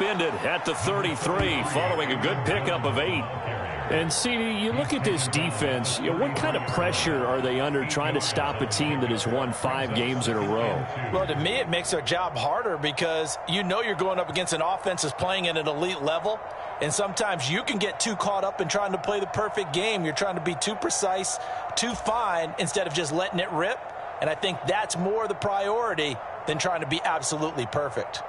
upended at the 33 following a good pickup of 8. And, CD, you look at this defense, what kind of pressure are they under trying to stop a team that has won 5 games in a row? Well, to me, it makes their job harder because you know you're going up against an offense that's playing at an elite level, and sometimes you can get too caught up in trying to play the perfect game. You're trying to be too precise, too fine, instead of just letting it rip, and I think that's more the priority than trying to be absolutely perfect.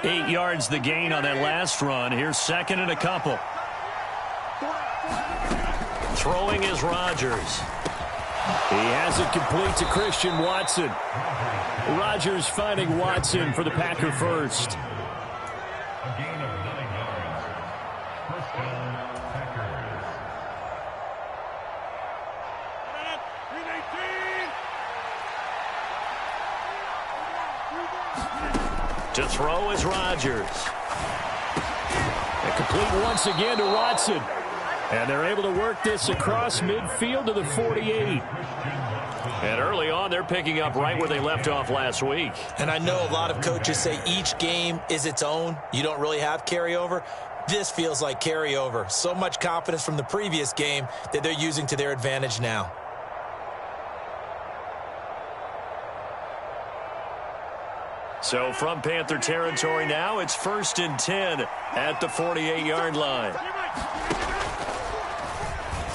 Eight yards the gain on that last run. Here's second and a couple. Throwing is Rodgers. He has it complete to Christian Watson. Rodgers finding Watson for the Packer first. To throw is Rodgers. And complete once again to Watson. And they're able to work this across midfield to the 48. And early on, they're picking up right where they left off last week. And I know a lot of coaches say each game is its own. You don't really have carryover. This feels like carryover. So much confidence from the previous game that they're using to their advantage now. So from Panther territory now, it's 1st and 10 at the 48-yard line.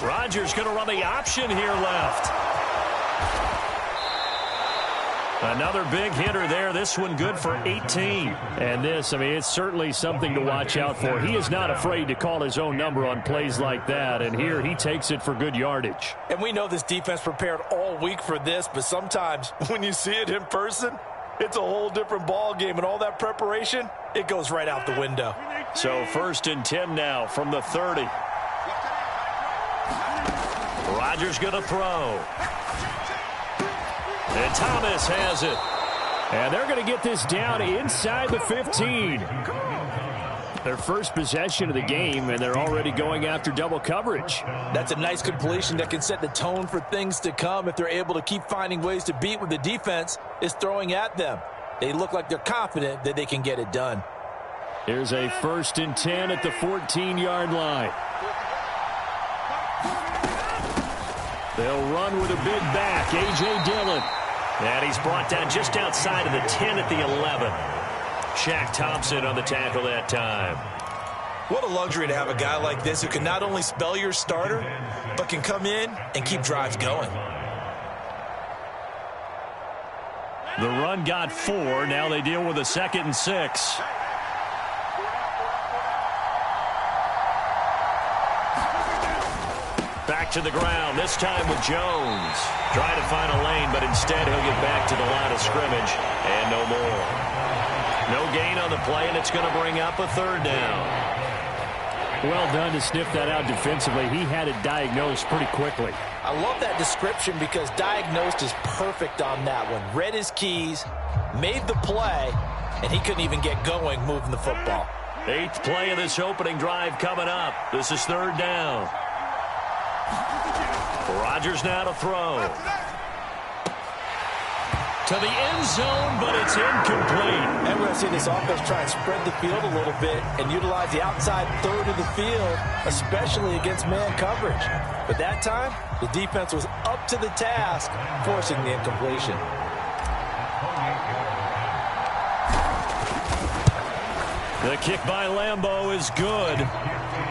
Rodgers going to run the option here left. Another big hitter there. This one good for 18. And this, I mean, it's certainly something to watch out for. He is not afraid to call his own number on plays like that. And here he takes it for good yardage. And we know this defense prepared all week for this, but sometimes when you see it in person, it's a whole different ball game, and all that preparation, it goes right out the window. So 1st and 10 now from the 30. Rodgers going to throw. And Thomas has it. And they're going to get this down inside the 15. Their first possession of the game, and they're already going after double coverage. That's a nice completion that can set the tone for things to come if they're able to keep finding ways to beat what the defense is throwing at them. They look like they're confident that they can get it done. Here's a 1st and 10 at the 14-yard line. They'll run with a big back, A.J. Dillon. And he's brought down just outside of the 10 at the 11. Shaq Thompson on the tackle that time. What a luxury to have a guy like this who can not only spell your starter, but can come in and keep drives going. The run got 4. Now they deal with a 2nd and 6. Back to the ground, this time with Jones. Trying to find a lane, but instead he'll get back to the line of scrimmage, and no more. No gain on the play, and it's going to bring up a 3rd down. Well done to sniff that out defensively. He had it diagnosed pretty quickly. I love that description because diagnosed is perfect on that one. Read his keys, made the play, and he couldn't even get going moving the football. 8th play of this opening drive coming up. This is 3rd down. Rodgers now to throw. To the end zone, but it's incomplete. And we're going to see this offense try and spread the field a little bit and utilize the outside 3rd of the field, especially against man coverage. But that time, the defense was up to the task, forcing the incompletion. The kick by Lambeau is good.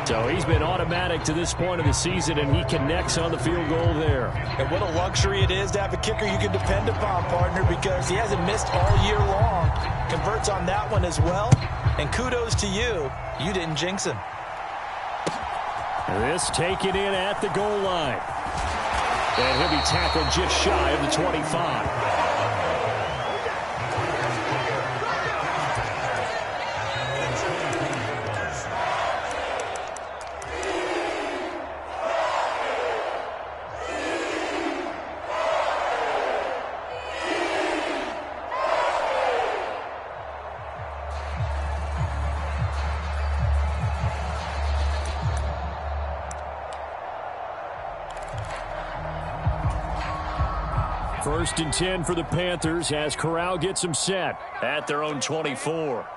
So he's been automatic to this point of the season, and he connects on the field goal there. And what a luxury it is to have a kicker you can depend upon, partner, because he hasn't missed all year long. Converts on that one as well. And kudos to you. You didn't jinx him. This taken in at the goal line. And he'll be tackled just shy of the 25. First and 10 for the Panthers as Corral gets them set at their own 24.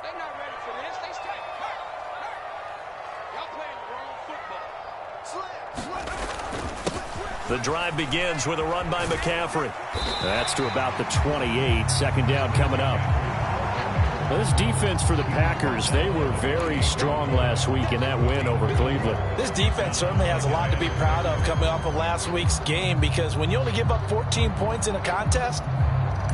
The drive begins with a run by McCaffrey. That's to about the 28. Second down coming up. Well, this defense for the Packers, they were very strong last week in that win over Cleveland. This defense certainly has a lot to be proud of coming off of last week's game, because when you only give up 14 points in a contest,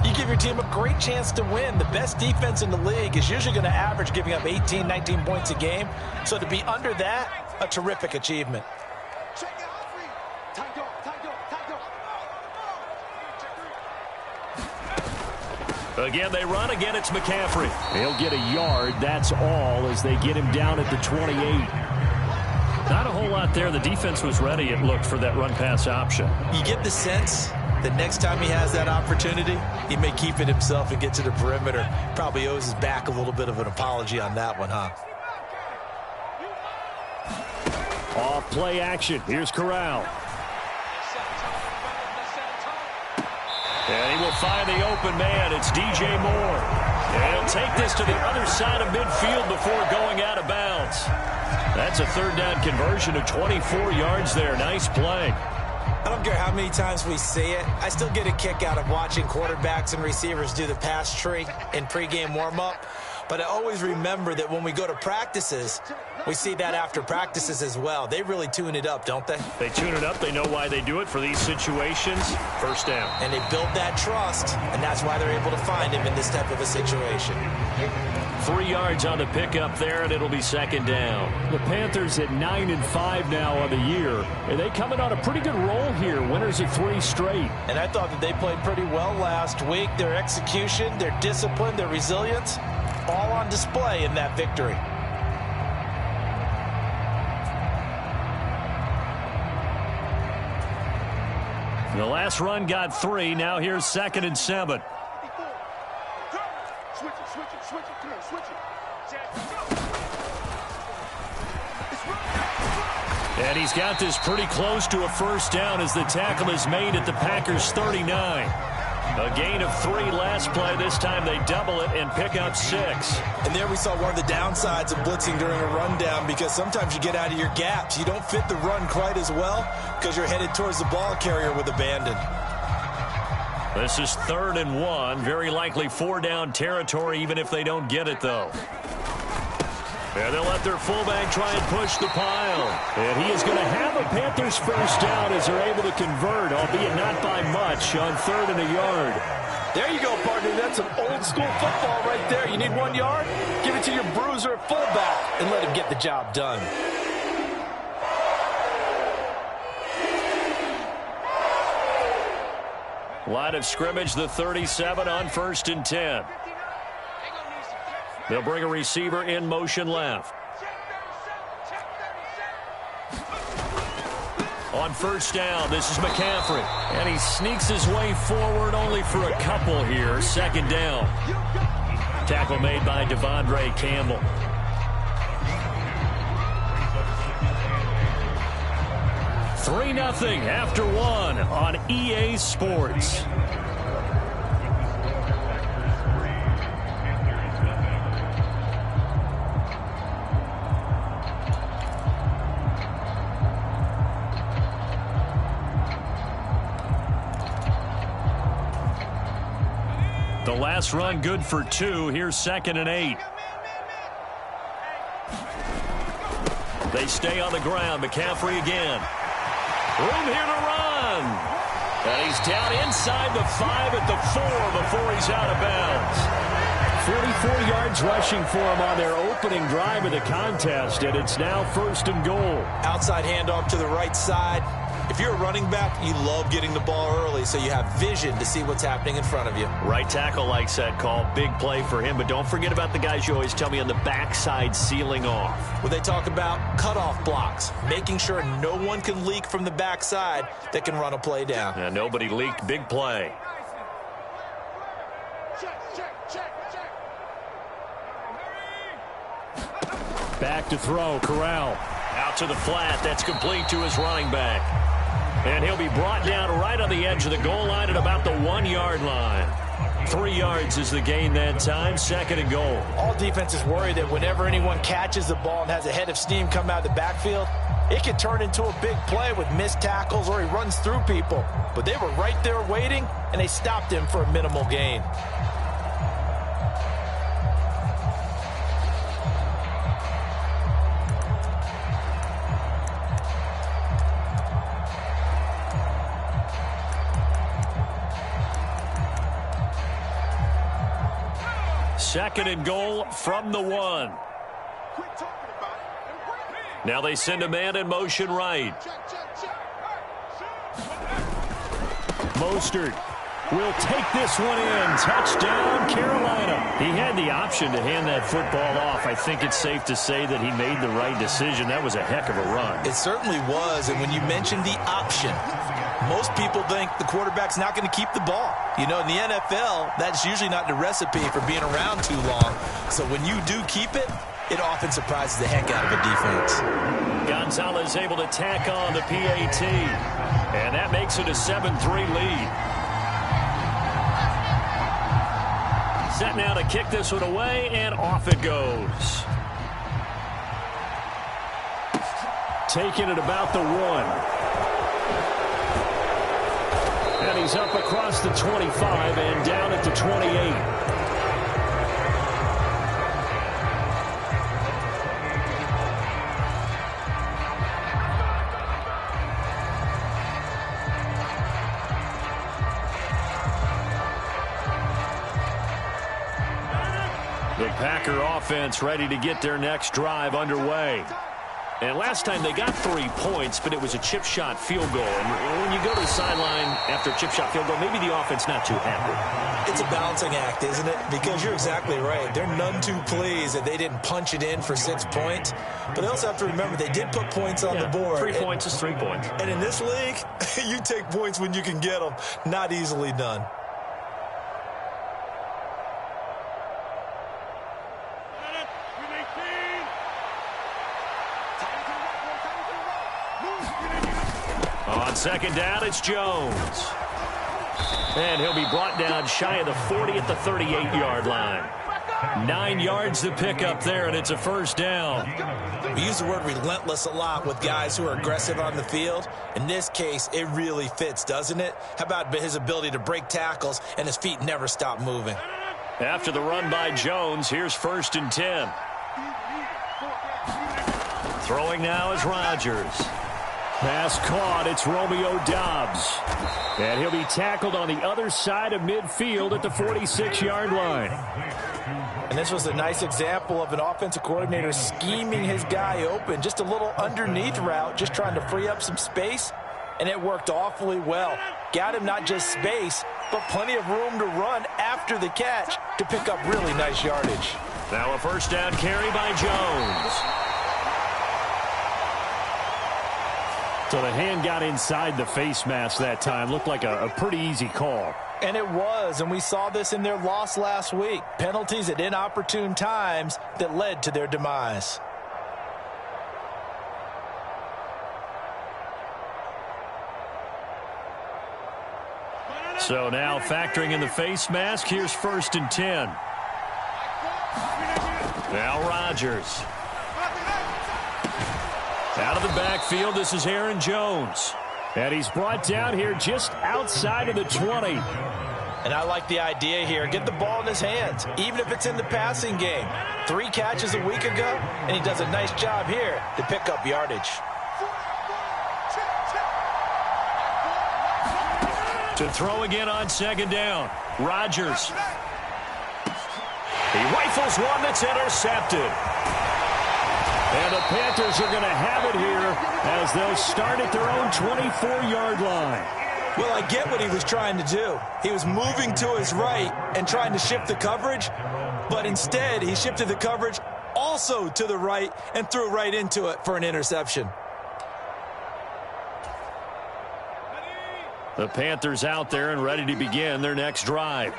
you give your team a great chance to win. The best defense in the league is usually going to average giving up 18, 19 points a game. So to be under that, a terrific achievement. Again, they run. Again, it's McCaffrey. He'll get a yard. That's all as they get him down at the 28. Not a whole lot there. The defense was ready, it looked, for that run-pass option. You get the sense that next time he has that opportunity, he may keep it himself and get to the perimeter. Probably owes his back a little bit of an apology on that one, huh? Off play action. Here's Corral. And he will find the open man. It's DJ Moore. And he'll take this to the other side of midfield before going out of bounds. That's a third down conversion of 24 yards there. Nice play. I don't care how many times we see it. I still get a kick out of watching quarterbacks and receivers do the pass tree in pregame warm-up. But I always remember that when we go to practices, we see that after practices as well. They really tune it up, don't they? They tune it up. They know why they do it for these situations. First down. And they build that trust, and that's why they're able to find him in this type of a situation. 3 yards on the pickup there, and it'll be second down. The Panthers at 9-5 now on the year. And they coming on a pretty good roll here. Winners of 3 straight. And I thought that they played pretty well last week. Their execution, their discipline, their resilience, all on display in that victory. The last run got 3. Now here's 2nd and 7. And he's got this pretty close to a first down as the tackle is made at the Packers' 39. A gain of 3 last play. This time they double it and pick up 6. And there we saw one of the downsides of blitzing during a rundown, because sometimes you get out of your gaps. You don't fit the run quite as well because you're headed towards the ball carrier with abandon. This is 3rd and 1. Very likely 4-down territory, even if they don't get it, though. And they'll let their fullback try and push the pile. And he is going to have a Panthers first down as they're able to convert, albeit not by much, on 3rd and a yard. There you go, partner. That's some old school football right there. You need 1 yard? Give it to your bruiser at fullback and let him get the job done. Line of scrimmage, the 37 on 1st and 10. They'll bring a receiver in motion left. On first down, this is McCaffrey. And he sneaks his way forward only for a couple here. 2nd down. Tackle made by Devondre Campbell. Three 3-0 after 1 on EA Sports. The last run good for 2. Here's 2nd and 8. They stay on the ground. McCaffrey again. Room here to run. And he's down inside the 5 at the 4 before he's out of bounds. 44 yards rushing for him on their opening drive of the contest, and it's now 1st and goal. Outside handoff to the right side. If you're a running back, you love getting the ball early so you have vision to see what's happening in front of you. Right tackle likes that call. Big play for him, but don't forget about the guys you always tell me on the backside sealing off. Well, they talk about cutoff blocks, making sure no one can leak from the backside that can run a play down. Yeah, nobody leaked. Big play. Back to throw, Corral. Out to the flat. That's complete to his running back. And he'll be brought down right on the edge of the goal line at about the 1-yard line. 3 yards is the gain that time, 2nd and goal. All defenses worry that whenever anyone catches the ball and has a head of steam come out of the backfield, it can turn into a big play with missed tackles or he runs through people. But they were right there waiting, and they stopped him for a minimal gain. Second and goal from the 1. Now they send a man in motion right. Mostert will take this one in. Touchdown, Carolina. He had the option to hand that football off. I think it's safe to say that he made the right decision. That was a heck of a run. It certainly was, and when you mentioned the option, most people think the quarterback's not going to keep the ball. You know, in the NFL, that's usually not the recipe for being around too long. So when you do keep it, it often surprises the heck out of a defense. Gonzalez able to tack on the PAT, and that makes it a 7-3 lead. Set now to kick this one away, and off it goes. Taking it about the 1. And he's up across the 25 and down at the 28. The Packer offense ready to get their next drive underway. And last time they got 3 points, but it was a chip shot field goal. And when you go to the sideline after a chip shot field goal, maybe the offense not too happy. It's a balancing act, isn't it? Because you're exactly right. They're none too pleased that they didn't punch it in for 6 points. But they also have to remember they did put points on the board. 3 points is 3 points. And in this league, you take points when you can get them. Not easily done. On second down, it's Jones. And he'll be brought down shy of the 40 at the 38-yard line. 9 yards to pick up there, and it's a first down. We use the word relentless a lot with guys who are aggressive on the field. In this case, it really fits, doesn't it? How about his ability to break tackles and his feet never stop moving? After the run by Jones, here's 1st and 10. Throwing now is Rodgers. Pass caught. It's Romeo Doubs. And he'll be tackled on the other side of midfield at the 46-yard line. And this was a nice example of an offensive coordinator scheming his guy open. Just a little underneath route, just trying to free up some space. And it worked awfully well. Got him not just space, but plenty of room to run after the catch to pick up really nice yardage. Now a first down carry by Jones. So the hand got inside the face mask that time. Looked like a pretty easy call. And it was, and we saw this in their loss last week. Penalties at inopportune times that led to their demise. So now factoring in the face mask, here's 1st and 10. Now Rodgers. Out of the backfield, this is Aaron Jones. And he's brought down here just outside of the 20. And I like the idea here. Get the ball in his hands, even if it's in the passing game. 3 catches a week ago, and he does a nice job here to pick up yardage. To throw again on second down. Rodgers. He rifles one that's intercepted. And the Panthers are going to have it here as they'll start at their own 24-yard line. Well, I get what he was trying to do. He was moving to his right and trying to shift the coverage, but instead he shifted the coverage also to the right and threw right into it for an interception. The Panthers out there and ready to begin their next drive.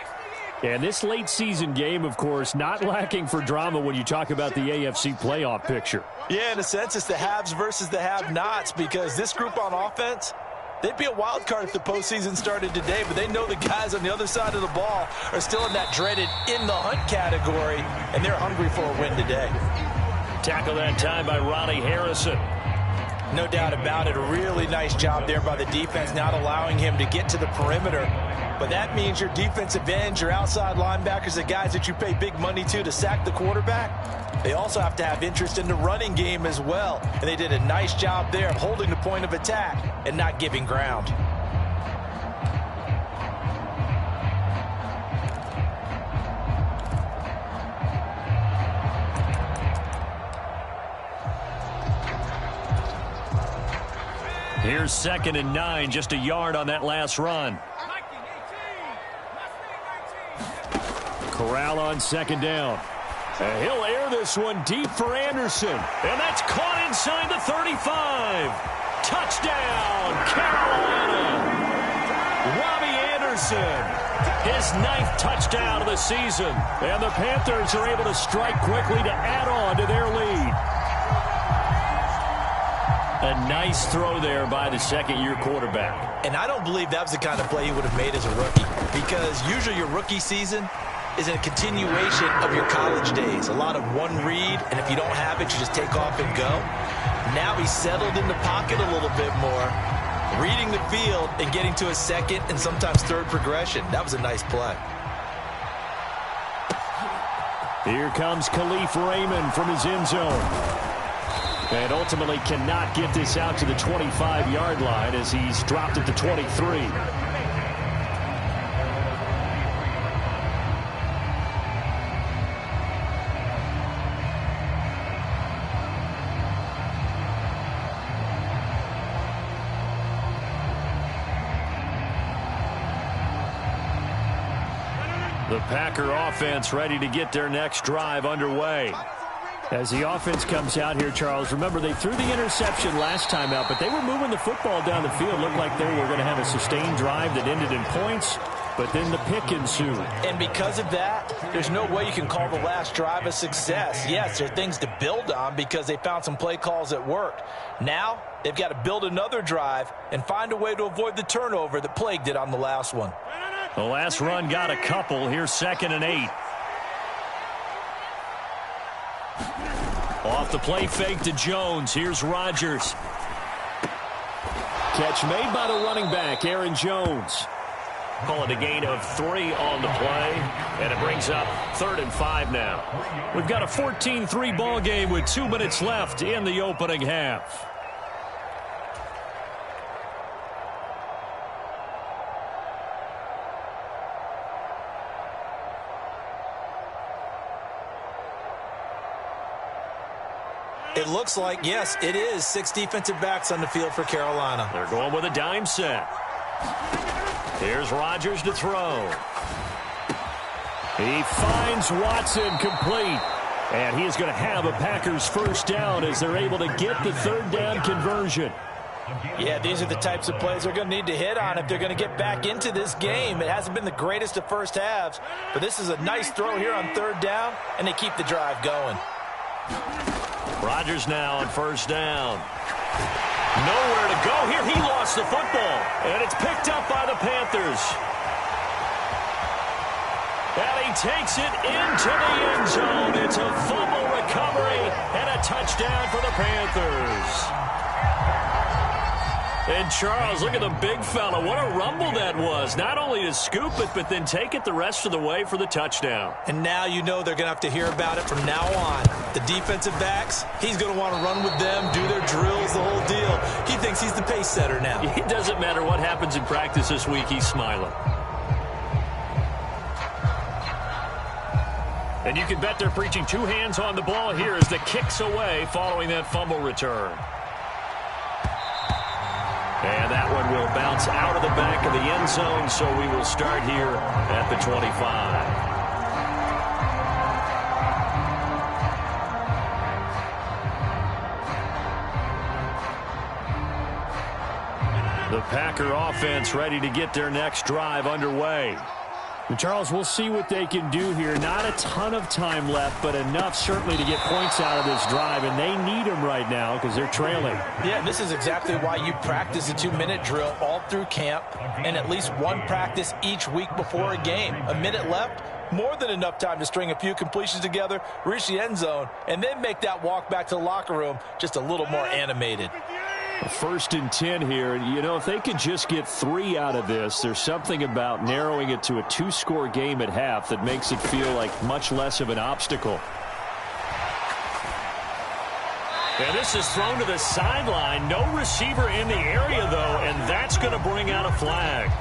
And this late season game, of course, not lacking for drama when you talk about the AFC playoff picture. Yeah, in a sense, it's the haves versus the have-nots because this group on offense, They'd be a wild card if the postseason started today, but they know the guys on the other side of the ball are still in that dreaded in-the-hunt category, and they're hungry for a win today. Tackle that time by Ronnie Harrison. No doubt about it. A really nice job there by the defense, not allowing him to get to the perimeter. But that means your defensive ends, your outside linebackers, the guys that you pay big money to sack the quarterback, they also have to have interest in the running game as well. And they did a nice job there of holding the point of attack and not giving ground. Here's 2nd and 9, just a yard on that last run. Corral on 2nd down. And he'll air this one deep for Anderson. And that's caught inside the 35. Touchdown, Carolina. Robbie Anderson, his 9th touchdown of the season. And the Panthers are able to strike quickly to add on to their lead. A nice throw there by the second-year quarterback. And I don't believe that was the kind of play he would have made as a rookie, because usually your rookie season is a continuation of your college days. A lot of one read, and if you don't have it, you just take off and go. Now he's settled in the pocket a little bit more, reading the field and getting to a second and sometimes third progression. That was a nice play. Here comes Khalif Raymond from his end zone. And ultimately cannot get this out to the 25-yard line as he's dropped at the 23. The Packer offense ready to get their next drive underway. As the offense comes out here, Charles, remember they threw the interception last time out, but they were moving the football down the field. Looked like they were going to have a sustained drive that ended in points, but then the pick ensued. And because of that, there's no way you can call the last drive a success. Yes, there are things to build on because they found some play calls that worked. Now, they've got to build another drive and find a way to avoid the turnover that plagued it on the last one. The last run got a couple. Here's 2nd and 8. Off the play fake to Jones. Here's Rodgers. Catch made by the running back, Aaron Jones. Call it a gain of 3 on the play, and it brings up 3rd and 5 now. We've got a 14-3 ball game with 2 minutes left in the opening half. It looks like, yes, it is 6 defensive backs on the field for Carolina. They're going with a dime set. Here's Rodgers to throw. He finds Watson complete. And he is going to have a Packers first down as they're able to get the 3rd down conversion. Yeah, these are the types of plays they're going to need to hit on if they're going to get back into this game. It hasn't been the greatest of first halves, but this is a nice throw here on 3rd down, and they keep the drive going. Rodgers now on 1st down. Nowhere to go here. He lost the football, and it's picked up by the Panthers. And he takes it into the end zone. It's a fumble recovery and a touchdown for the Panthers. And Charles, look at the big fella. What a rumble that was. Not only to scoop it, but then take it the rest of the way for the touchdown. And now you know they're going to have to hear about it from now on. The defensive backs, he's going to want to run with them, do their drills, the whole deal. He thinks he's the pace setter now. It doesn't matter what happens in practice this week. He's smiling. And you can bet they're preaching 2 hands on the ball here as the kick's away following that fumble return. And that one will bounce out of the back of the end zone, so we will start here at the 25. The Packer offense ready to get their next drive underway. And Charles, we'll see what they can do here. Not a ton of time left, but enough certainly to get points out of this drive, and they need them right now because they're trailing. Yeah, this is exactly why you practice a 2-minute drill all through camp and at least one practice each week before a game. A minute left, more than enough time to string a few completions together, reach the end zone, and then make that walk back to the locker room just a little more animated. 1st and 10 here. You know, if they could just get 3 out of this, there's something about narrowing it to a 2-score game at half that makes it feel like much less of an obstacle. And this is thrown to the sideline. No receiver in the area, though, and that's going to bring out a flag.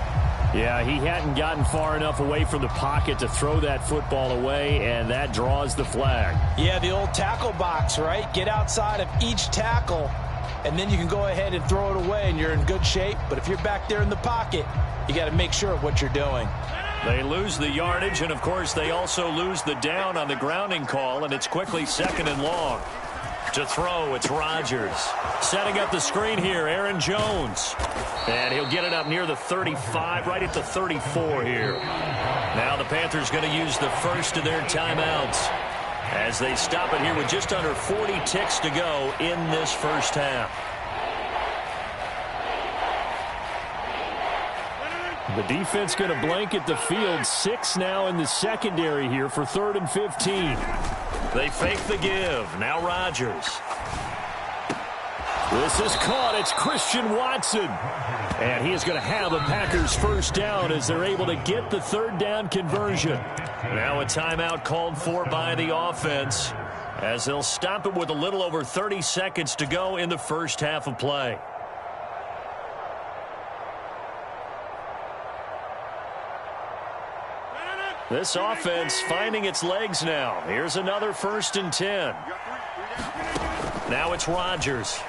Yeah, he hadn't gotten far enough away from the pocket to throw that football away, and that draws the flag. Yeah, the old tackle box, right? Get outside of each tackle, and then you can go ahead and throw it away, and you're in good shape. But if you're back there in the pocket, you got to make sure of what you're doing. They lose the yardage, and, of course, they also lose the down on the grounding call, and it's quickly 2nd and long. To throw, it's Rodgers. Setting up the screen here, Aaron Jones. And he'll get it up near the 35, right at the 34 here. Now the Panthers going to use the first of their timeouts as they stop it here with just under 40 ticks to go in this first half. The defense going to blanket the field. 6 now in the secondary here for 3rd and 15. They fake the give. Now Rodgers. This is caught. It's Christian Watson. And he is going to have a Packers first down as they're able to get the 3rd down conversion. Now a timeout called for by the offense as they'll stop it with a little over 30 seconds to go in the first half of play. This offense finding its legs now. Here's another 1st and 10. Now it's Rodgers.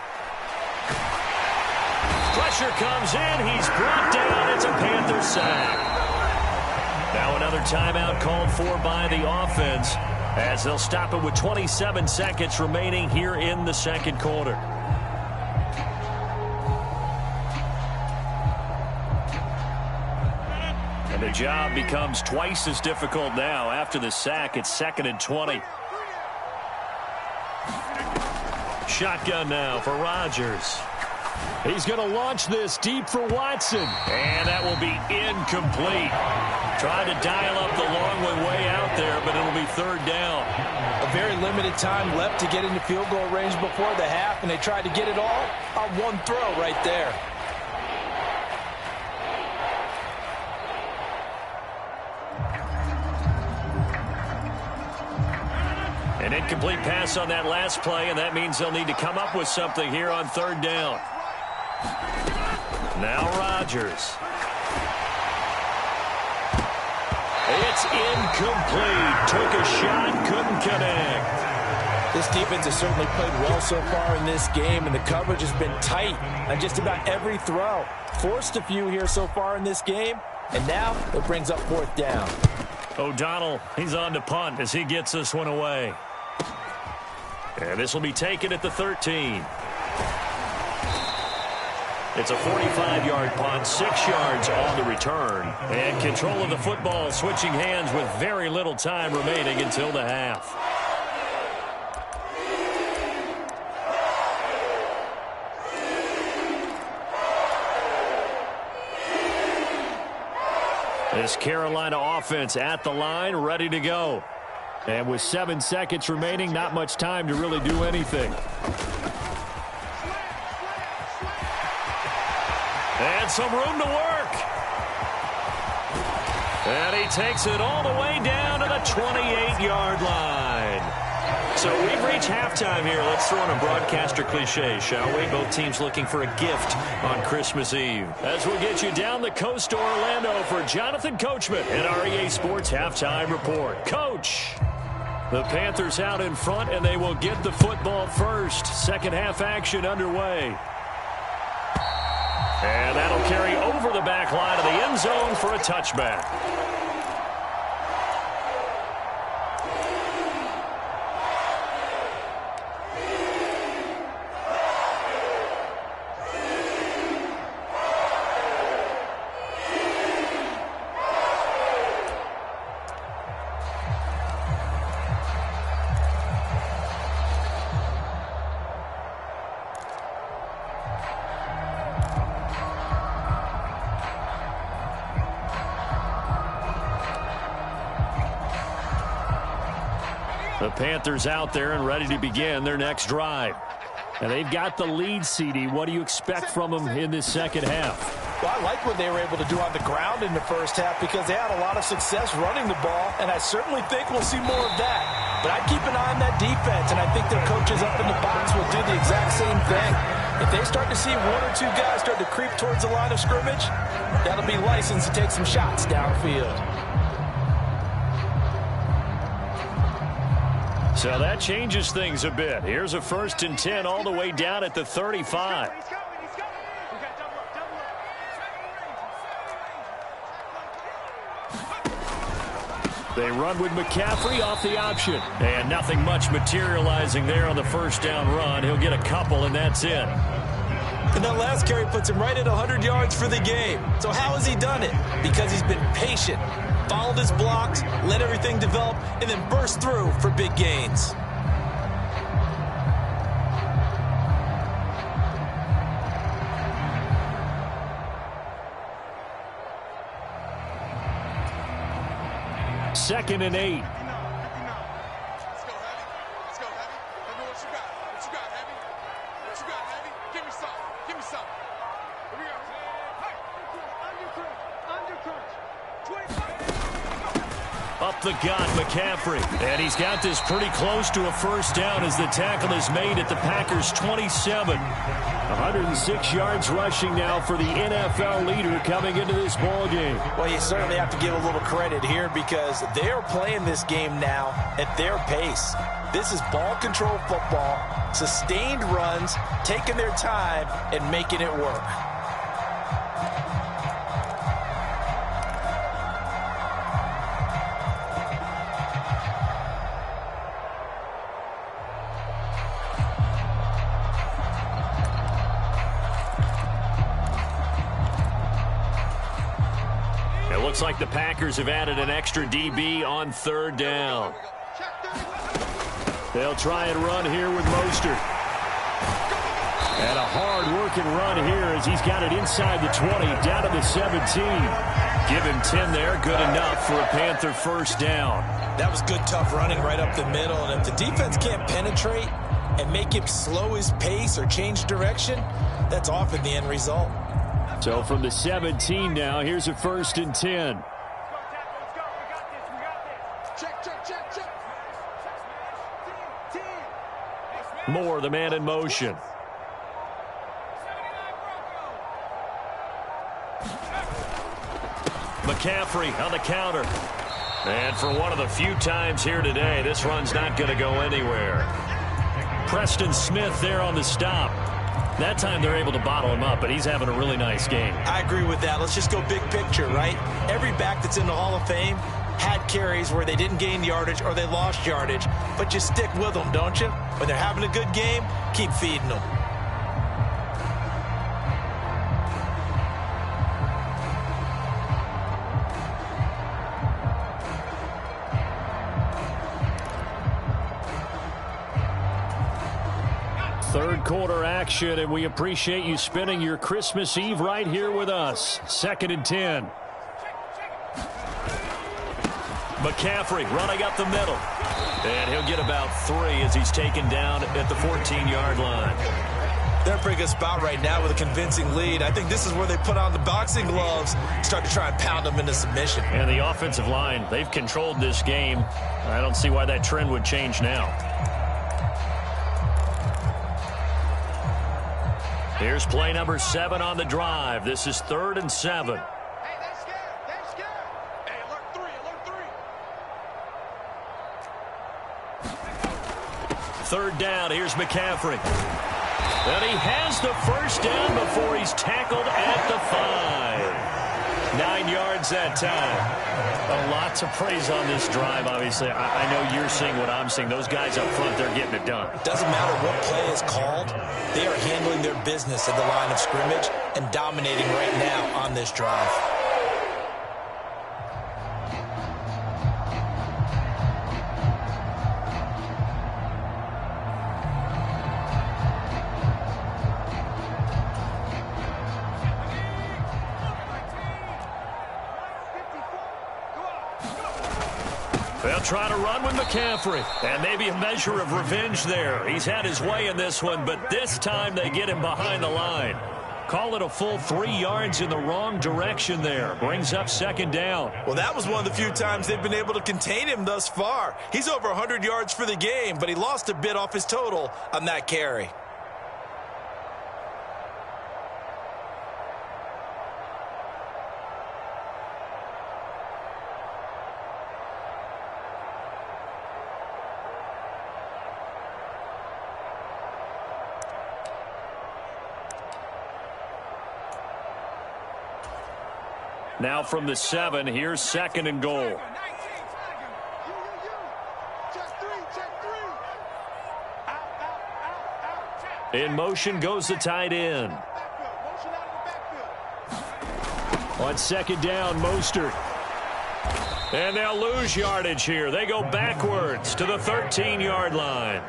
Pressure comes in. He's brought down. It's a Panther sack. Now another timeout called for by the offense as they'll stop it with 27 seconds remaining here in the second quarter. And the job becomes twice as difficult now. After the sack, it's 2nd and 20. Shotgun now for Rodgers. He's going to launch this deep for Watson. And that will be incomplete. Tried to dial up the long way out there, but it'll be 3rd down. A very limited time left to get into field goal range before the half, and they tried to get it all on one throw right there. An incomplete pass on that last play, and that means they'll need to come up with something here on 3rd down. Now Rodgers. It's incomplete. Took a shot, couldn't connect. This defense has certainly played well so far in this game, and the coverage has been tight on just about every throw. Forced a few here so far in this game, and now it brings up 4th down. O'Donnell, he's on to punt as he gets this one away. And this will be taken at the 13. It's a 45-yard punt, 6 yards on the return. And control of the football switching hands with very little time remaining until the half. This Carolina offense at the line, ready to go. And with 7 seconds remaining, not much time to really do anything. And some room to work. And he takes it all the way down to the 28-yard line. So we've reached halftime here. Let's throw in a broadcaster cliche, shall we? Both teams looking for a gift on Christmas Eve. As we'll get you down the coast to Orlando for Jonathan Coachman and our EA Sports Halftime Report. Coach, the Panthers out in front, and they will get the football first. Second half action underway. And that'll carry over the back line of the end zone for a touchback. The Panthers out there and ready to begin their next drive. And they've got the lead, CD. What do you expect from them in this second half? Well, I like what they were able to do on the ground in the first half because they had a lot of success running the ball, and I certainly think we'll see more of that. But I keep an eye on that defense, and I think their coaches up in the box will do the exact same thing. If they start to see one or two guys start to creep towards the line of scrimmage, that'll be license to take some shots downfield. So that changes things a bit. Here's a 1st and 10 all the way down at the 35. They run with McCaffrey off the option. And nothing much materializing there on the first down run. He'll get a couple, and that's it. And that last carry puts him right at 100 yards for the game. So how has he done it? Because he's been patient, followed his blocks, let everything develop, and then burst through for big gains. Second and 8. Let's go, Heavy. Let's go, Heavy. Let me know what you got. What you got, Heavy? What you got, Heavy? Give me some. Give me some. Here we go. Up the gut, McCaffrey. And he's got this pretty close to a first down as the tackle is made at the Packers' 27. 106 yards rushing now for the NFL leader coming into this ball game. Well, you certainly have to give a little credit here because they are playing this game now at their pace. This is ball control football, sustained runs, taking their time and making it work. Looks like the Packers have added an extra DB on 3rd down. They'll try and run here with Mostert. And a hard-working run here as he's got it inside the 20, down to the 17. Give him 10 there, good enough for a Panther first down. That was good, tough running right up the middle. And if the defense can't penetrate and make him slow his pace or change direction, that's often the end result. So from the 17 now, here's a 1st and 10. Moore, the man in motion. McCaffrey on the counter. And for one of the few times here today, this run's not going to go anywhere. Preston Smith there on the stop. That time they're able to bottle him up, but he's having a really nice game. I agree with that. Let's just go big picture, right? Every back that's in the Hall of Fame had carries where they didn't gain yardage or they lost yardage, but you stick with them, don't you? When they're having a good game, keep feeding them. Third quarter action, and we appreciate you spending your Christmas Eve right here with us. 2nd and 10. McCaffrey running up the middle. And he'll get about 3 as he's taken down at the 14-yard line. They're in a pretty good spot right now with a convincing lead. I think this is where they put on the boxing gloves, start to try and pound them into submission. And the offensive line, they've controlled this game. I don't see why that trend would change now. Here's play number 7 on the drive. This is 3rd and 7. Hey, they're scared. They're scared. Hey, alert 3, alert 3. 3rd down. Here's McCaffrey. And he has the first down before he's tackled at the 5. 9 yards that time. A lot to praise on this drive, obviously. I know you're seeing what I'm seeing. Those guys up front, they're getting it done. Doesn't matter what play is called. They are handling their business at the line of scrimmage and dominating right now on this drive. They'll try to run with McCaffrey. And maybe a measure of revenge there. He's had his way in this one, but this time they get him behind the line. Call it a full 3 yards in the wrong direction there. Brings up second down. Well, that was one of the few times they've been able to contain him thus far. He's over 100 yards for the game, but he lost a bit off his total on that carry. Now from the 7, here's second and goal. In motion goes the tight end. On second down, Mostert. And they'll lose yardage here. They go backwards to the 13-yard line.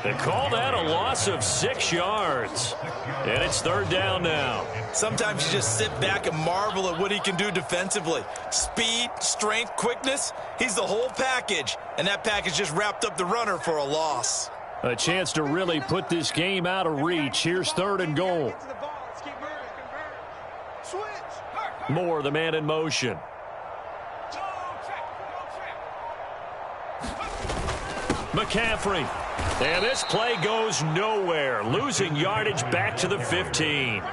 They call that a loss of 6 yards. And it's third down now. Sometimes you just sit back and marvel at what he can do defensively. Speed, strength, quickness, he's the whole package. And that package just wrapped up the runner for a loss. A chance to really put this game out of reach. Here's third and goal. Moore, the man in motion. McCaffrey. And this play goes nowhere. Losing yardage back to the 15.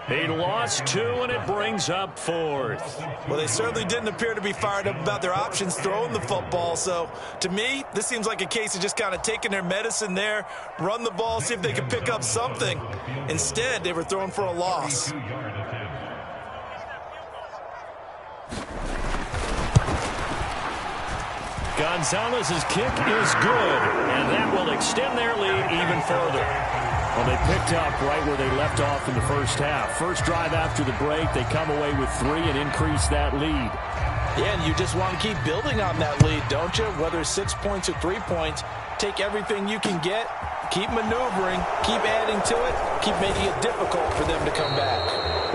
He lost 2, and it brings up fourth. Well, they certainly didn't appear to be fired up about their options throwing the football. So, to me, this seems like a case of just kind of taking their medicine there, run the ball, see if they can pick up something. Instead, they were throwing for a loss. Gonzalez's kick is good, and that will extend their lead even further. Well, they picked up right where they left off in the first half. First drive after the break, they come away with 3 and increase that lead. Yeah, and you just want to keep building on that lead, don't you? Whether it's 6 points or 3 points, take everything you can get, keep maneuvering, keep adding to it, keep making it difficult for them to come back.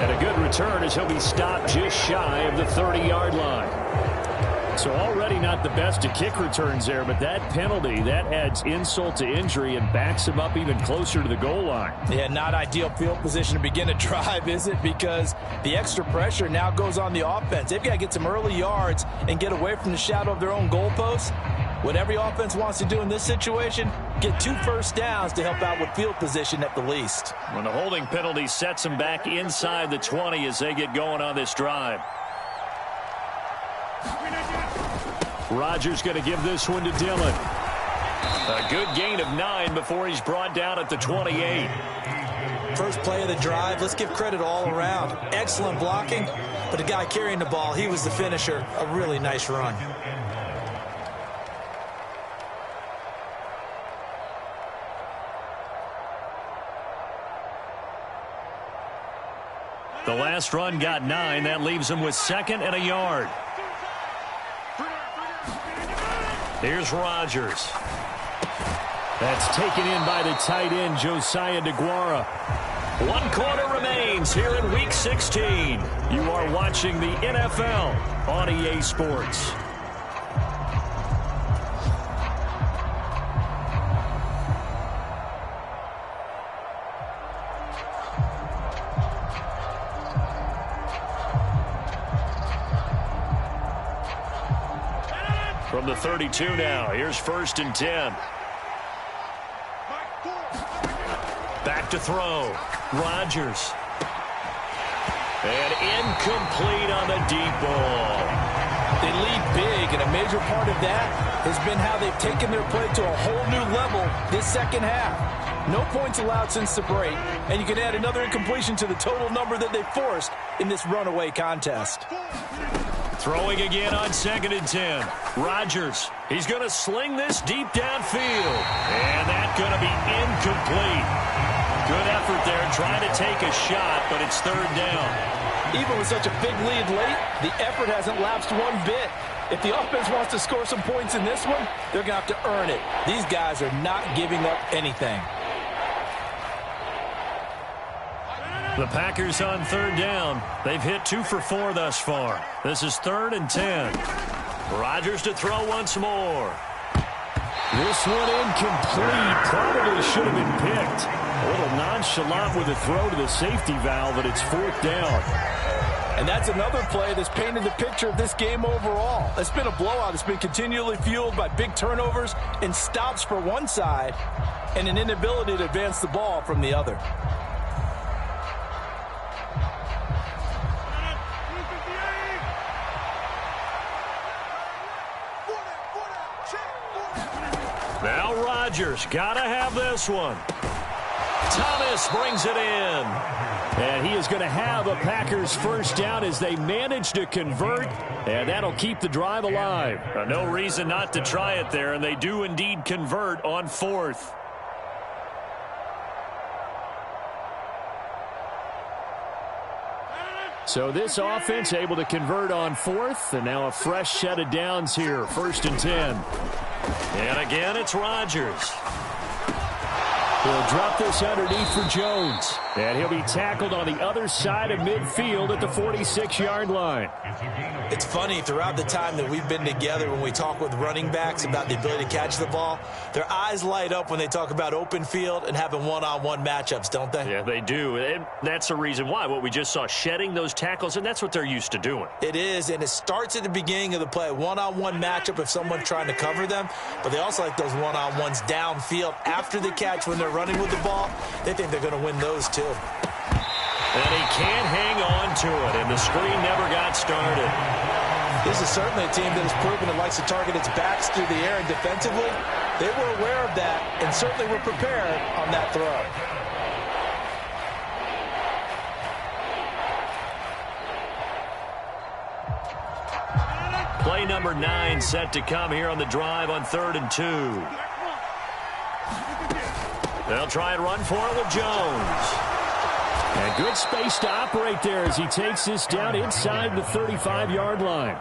And a good return as he'll be stopped just shy of the 30-yard line. So already not the best of kick returns there, but that penalty, that adds insult to injury and backs him up even closer to the goal line. Yeah, not ideal field position to begin a drive, is it? Because the extra pressure now goes on the offense. They've got to get some early yards and get away from the shadow of their own goalposts. What every offense wants to do in this situation, get 2 first downs to help out with field position at the least. When the holding penalty sets them back inside the 20 as they get going on this drive. Rodgers going to give this one to Dillon. A good gain of 9 before he's brought down at the 28. First play of the drive, let's give credit all around. Excellent blocking, but the guy carrying the ball, he was the finisher. A really nice run. The last run got 9. That leaves him with 2nd and a yard. Here's Rodgers. That's taken in by the tight end, Josiah DeGuara. 1 quarter remains here in Week 16. You are watching the NFL on EA Sports. From the 32 now, here's 1st and 10. Back to throw. Rodgers. And incomplete on the deep ball. They lead big, and a major part of that has been how they've taken their play to a whole new level this second half. No points allowed since the break, and you can add another incompletion to the total number that they forced in this runaway contest. Throwing again on 2nd and 10. Rodgers, he's going to sling this deep downfield. And that's going to be incomplete. Good effort there trying to take a shot, but it's 3rd down. Even with such a big lead late, the effort hasn't lapsed one bit. If the offense wants to score some points in this one, they're going to have to earn it. These guys are not giving up anything. The Packers on 3rd down. They've hit 2 for 4 thus far. This is 3rd and 10. Rodgers to throw once more. This one incomplete. Probably should have been picked. A little nonchalant with a throw to the safety valve, and it's 4th down. And that's another play that's painted the picture of this game overall. It's been a blowout. It's been continually fueled by big turnovers and stops for one side and an inability to advance the ball from the other. Now Rodgers got to have this one. Thomas brings it in. And he is going to have a Packers first down as they manage to convert, and that'll keep the drive alive. No reason not to try it there, and they do indeed convert on 4th. So this offense able to convert on 4th, and now a fresh set of downs here, 1st and 10. And again, it's Rodgers. He'll drop this underneath for Jones. And he'll be tackled on the other side of midfield at the 46-yard line. It's funny, throughout the time that we've been together, when we talk with running backs about the ability to catch the ball, their eyes light up when they talk about open field and having one-on-one matchups, don't they? Yeah, they do. And that's the reason why. What we just saw, shedding those tackles, and that's what they're used to doing. It is, and it starts at the beginning of the play. One-on-one matchup if someone's trying to cover them, but they also like those one-on-ones downfield after the catch when they're running with the ball. They think they're going to win those too. And he can't hang on to it, and the screen never got started. This is certainly a team that has proven it likes to target its backs through the air, and defensively, they were aware of that and certainly were prepared on that throw. Play number 9 set to come here on the drive on 3rd and 2. They'll try and run for it with Jones. And good space to operate there as he takes this down inside the 35-yard line.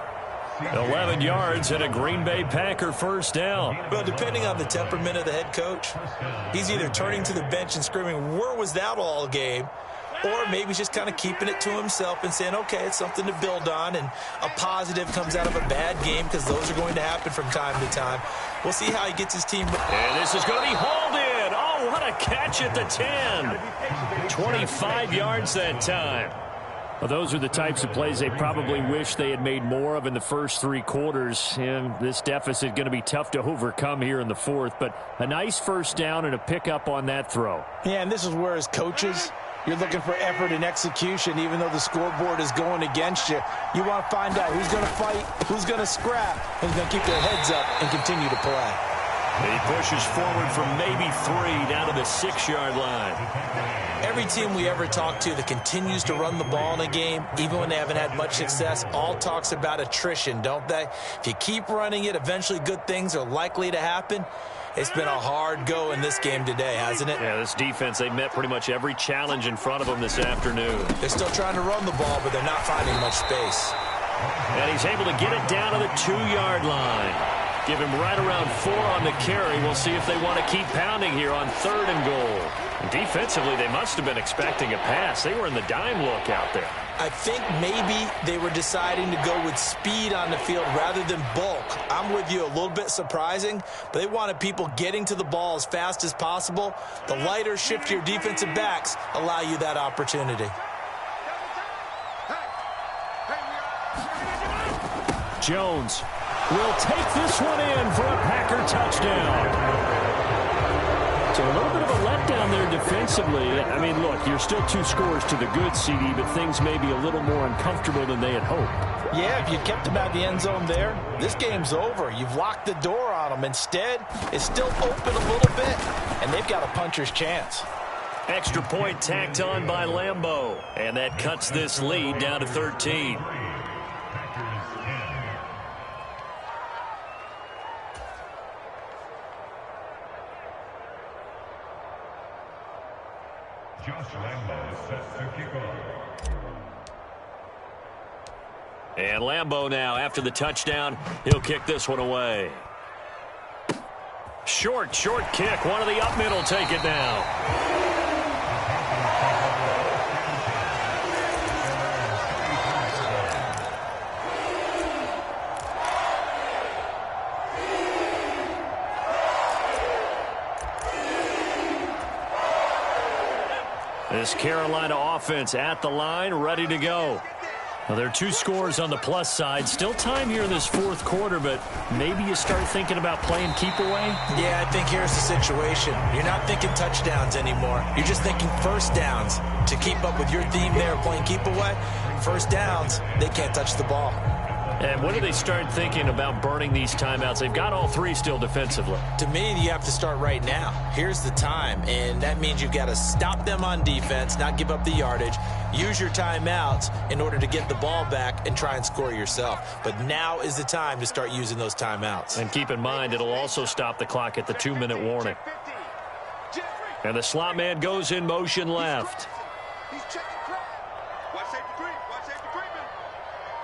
11 yards and a Green Bay Packer first down. Well, depending on the temperament of the head coach, he's either turning to the bench and screaming, where was that all game? Or maybe he's just kind of keeping it to himself and saying, okay, it's something to build on, and a positive comes out of a bad game because those are going to happen from time to time. We'll see how he gets his team. And this is going to be hauled in. Oh, what a catch at the 10. 25 yards that time. Well, those are the types of plays they probably wish they had made more of in the first 3 quarters. And this deficit going to be tough to overcome here in the 4th. But a nice first down and a pickup on that throw. Yeah, and this is where, as coaches, you're looking for effort and execution. Even though the scoreboard is going against you, you want to find out who's going to fight, who's going to scrap, who's going to keep their heads up and continue to play. He pushes forward from maybe 3 down to the 6-yard line. Every team we ever talk to that continues to run the ball in a game, even when they haven't had much success, all talks about attrition, don't they? If you keep running it, eventually good things are likely to happen. It's been a hard go in this game today, hasn't it? Yeah, this defense, they met pretty much every challenge in front of them this afternoon. They're still trying to run the ball, but they're not finding much space. And he's able to get it down to the 2-yard line. Give him right around 4 on the carry. We'll see if they want to keep pounding here on 3rd and goal. And defensively, they must have been expecting a pass. They were in the dime look out there. I think maybe they were deciding to go with speed on the field rather than bulk. I'm with you, a little bit surprising, but they wanted people getting to the ball as fast as possible. The lighter, shiftier defensive backs allow you that opportunity. Jones will take this one in for a Packer touchdown. So a little bit of a letdown there defensively. I mean, look, you're still 2 scores to the good, CD, but things may be a little more uncomfortable than they had hoped. Yeah, if you kept them out of the end zone there, this game's over. You've locked the door on them. Instead, it's still open a little bit, and they've got a puncher's chance. Extra point tacked on by Lambeau, and that cuts this lead down to 13. And Lambeau now, after the touchdown, he'll kick this one away. Short kick. One of the up middle take it now. This Carolina offense at the line, ready to go. Well, there are 2 scores on the plus side. Still time here in this fourth quarter, but maybe you start thinking about playing keep away? Yeah, I think here's the situation. You're not thinking touchdowns anymore. You're just thinking first downs. To keep up with your theme there, playing keep away, first downs, they can't touch the ball. And when do they start thinking about burning these timeouts? They've got all 3 still defensively. To me, you have to start right now. Here's the time, and that means you've got to stop them on defense, not give up the yardage, use your timeouts in order to get the ball back and try and score yourself. But now is the time to start using those timeouts. And keep in mind, it'll also stop the clock at the 2-minute warning. And the slot man goes in motion left. He's checking crowd. Watch safety creep. Watch safety creeping.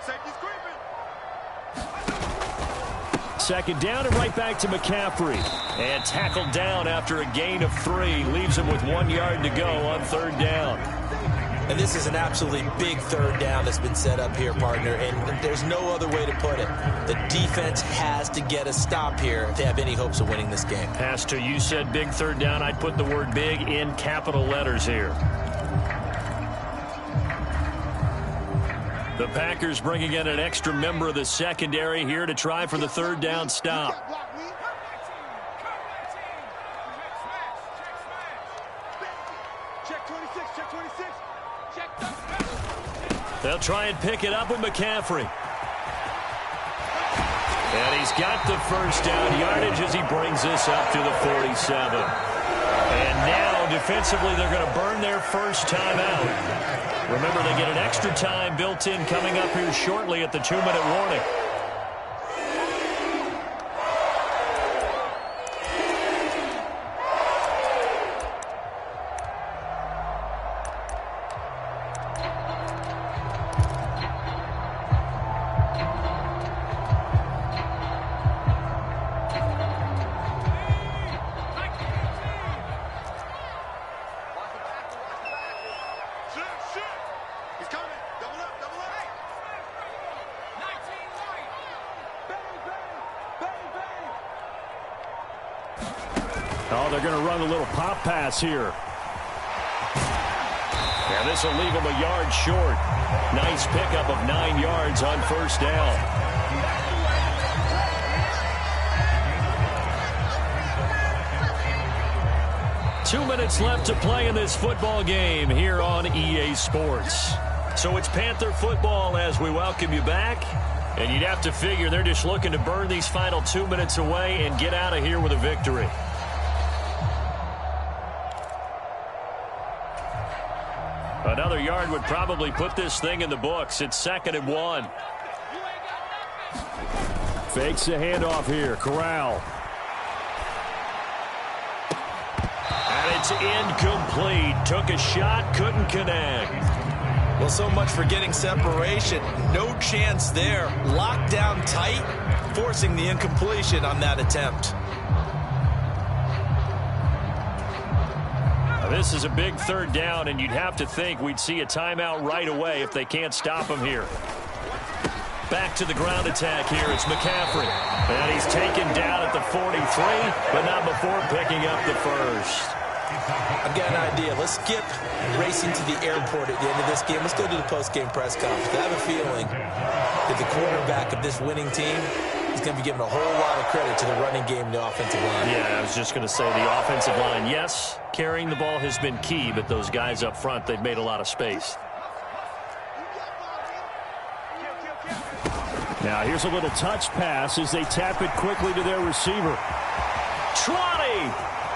Safety's creeping. Second down and right back to McCaffrey. And tackled down after a gain of 3. Leaves him with 1 yard to go on third down. And this is an absolutely big third down that's been set up here, partner, and there's no other way to put it. The defense has to get a stop here if they have any hopes of winning this game. Pastor, you said big third down. I'd put the word big in capital letters here. The Packers bringing in an extra member of the secondary here to try for the third down stop. Check 26, check 26. They'll try and pick it up with McCaffrey. And he's got the first down yardage as he brings this up to the 47. And now, defensively, they're going to burn their first time out. Remember, they get an extra time built in coming up here shortly at the 2-minute warning. He's coming. Double up, double up. Oh, they're going to run a little pop pass here. And this will leave them a yard short. Nice pickup of 9 yards on first down. Two minutes left to play in this football game here on EA Sports. So it's Panther football as we welcome you back. And you'd have to figure they're just looking to burn these final 2 minutes away and get out of here with a victory. Another yard would probably put this thing in the books. It's 2nd and 1. Fakes the handoff here. Corral. And it's incomplete. Took a shot, couldn't connect. Well, so much for getting separation. No chance there. Locked down tight, forcing the incompletion on that attempt. This is a big third down, and you'd have to think we'd see a timeout right away if they can't stop him here. Back to the ground attack here. It's McCaffrey. And he's taken down at the 43, but not before picking up the first. I've got an idea. Let's skip racing to the airport at the end of this game. Let's go to the post-game press conference. I have a feeling that the quarterback of this winning team is going to be given a whole lot of credit to the running game and the offensive line. Yeah, I was just going to say the offensive line, yes, carrying the ball has been key, but those guys up front, they've made a lot of space. Now here's a little touch pass as they tap it quickly to their receiver. 20,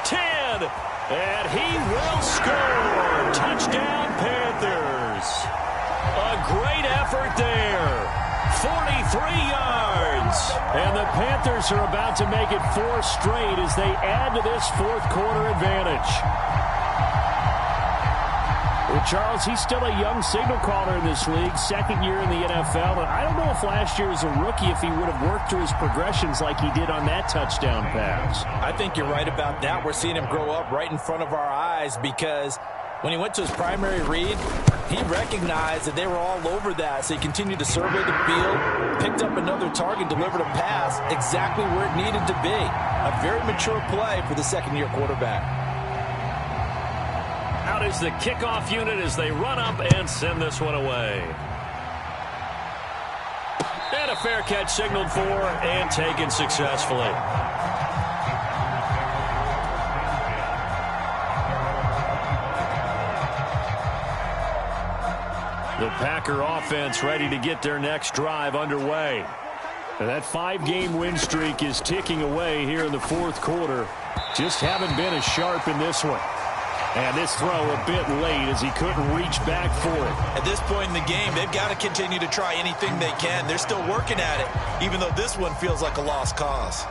10, and he will score. Touchdown, Panthers. A great effort there. 43 yards. And the Panthers are about to make it 4 straight as they add to this fourth quarter advantage. Well, Charles, he's still a young signal caller in this league, 2nd year in the NFL. And I don't know if last year as a rookie if he would have worked through his progressions like he did on that touchdown pass. I think you're right about that. We're seeing him grow up right in front of our eyes because when he went to his primary read, he recognized that they were all over that, so he continued to survey the field, picked up another target, delivered a pass exactly where it needed to be. A very mature play for the second-year quarterback. Out is the kickoff unit as they run up and send this one away. And a fair catch signaled for and taken successfully. The Packer offense ready to get their next drive underway. And that 5-game win streak is ticking away here in the fourth quarter. Just haven't been as sharp in this one. And this throw a bit late as he couldn't reach back for it. At this point in the game, they've got to continue to try anything they can. They're still working at it, even though this one feels like a lost cause.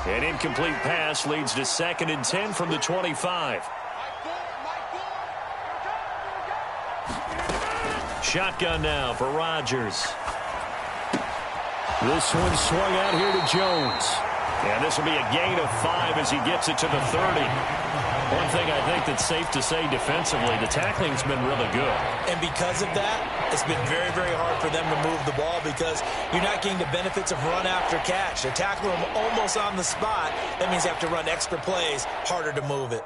An incomplete pass leads to 2nd and 10 from the 25. Shotgun now for Rodgers. This one swung out here to Jones. And this will be a gain of 5 as he gets it to the 30. One thing I think that's safe to say defensively, the tackling's been really good. And because of that, it's been very, very hard for them to move the ball because you're not getting the benefits of run after catch. They're tackling them almost on the spot. That means they have to run extra plays, harder to move it.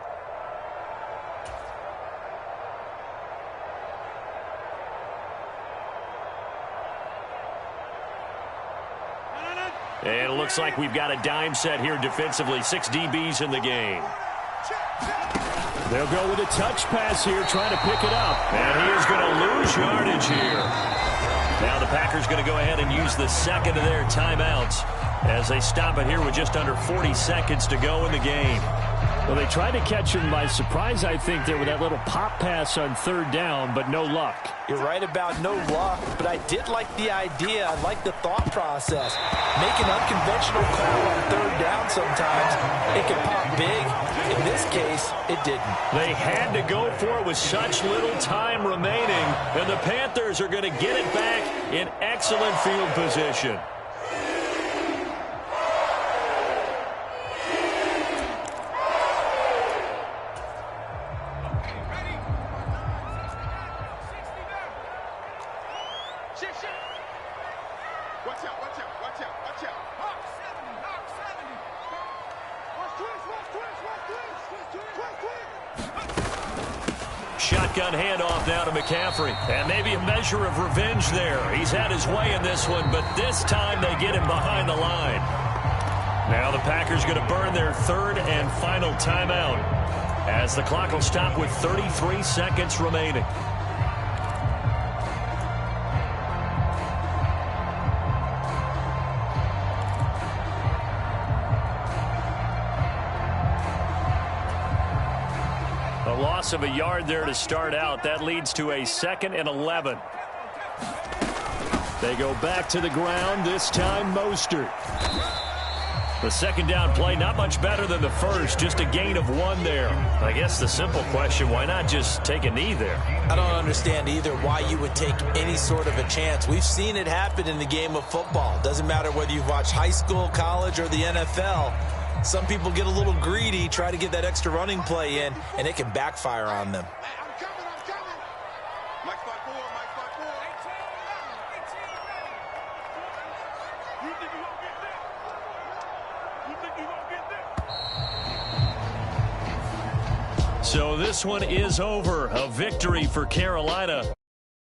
And it looks like we've got a dime set here defensively. 6 DBs in the game. They'll go with a touch pass here, trying to pick it up. And he is going to lose yardage here. Now the Packers going to go ahead and use the second of their timeouts as they stop it here with just under 40 seconds to go in the game. Well, they tried to catch him by surprise, I think, there with that little pop pass on 3rd down, but no luck. You're right about no luck, but I did like the idea. I like the thought process. Make an unconventional call on 3rd down sometimes. It can pop big. In this case, it didn't. They had to go for it with such little time remaining, and the Panthers are going to get it back in excellent field position. Shotgun handoff now to McCaffrey. And maybe a measure of revenge there. He's had his way in this one, but this time they get him behind the line. Now the Packers going to burn their 3rd and final timeout as the clock will stop with 33 seconds remaining. A loss of a yard there to start out. That leads to a 2nd and 11. They go back to the ground, this time Mostert. The 2nd down play, not much better than the first, just a gain of 1 there. I guess the simple question, why not just take a knee there? I don't understand either why you would take any sort of a chance. We've seen it happen in the game of football. Doesn't matter whether you've watched high school, college, or the NFL. Some people get a little greedy, try to get that extra running play in, and it can backfire on them. I'm coming. Mike 5-4. You think you gonna get that? You think you gonna get that? So this one is over. A victory for Carolina.